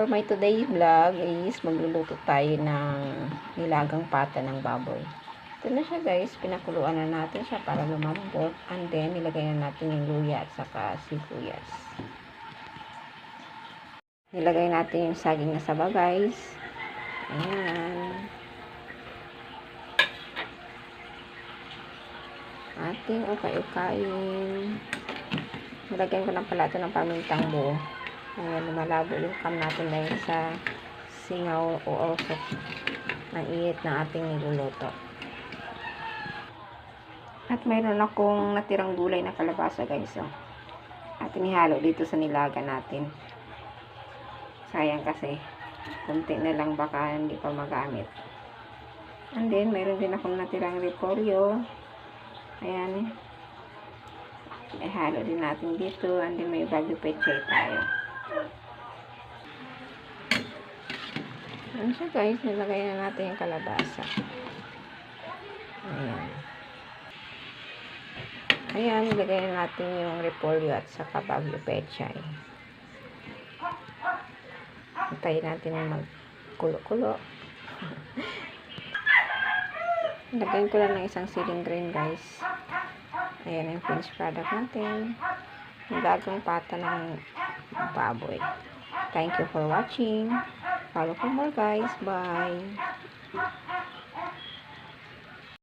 For my today vlog is magluluto tayo ng nilagang pata ng baboy. Ito na siya guys, pinakuluan na natin siya para lumambot, and then nilagay na natin yung luya at saka sibuyas. Nilagay natin yung saging na saba guys. Ayan. Ating ukay-ukayin. Nilagyan ko ng palato ng pamintang buo. Ayan, lumalabo yung cam natin dahil sa singaw o usok ng init ng ating niluluto. At mayroon akong natirang gulay na kalabasa guys. Ating ihalo dito sa nilaga natin. Sayang kasi kunti na lang, baka hindi pa magamit. And then mayroon din akong natirang repolyo. Ayan, ihalo din natin dito, and then may bago pechay tayo. Ano siya guys, nilagay na natin yung kalabasa. Ayan, nilagay na natin yung repolyo at saka bago pechay. Hintayin natin yung magkulo-kulo. Lagyan ko lang ng isang siling green guys. Ayan yung finished product natin. Nilagang pata ng baboy. Thank you for watching. Follow for more guys. Bye.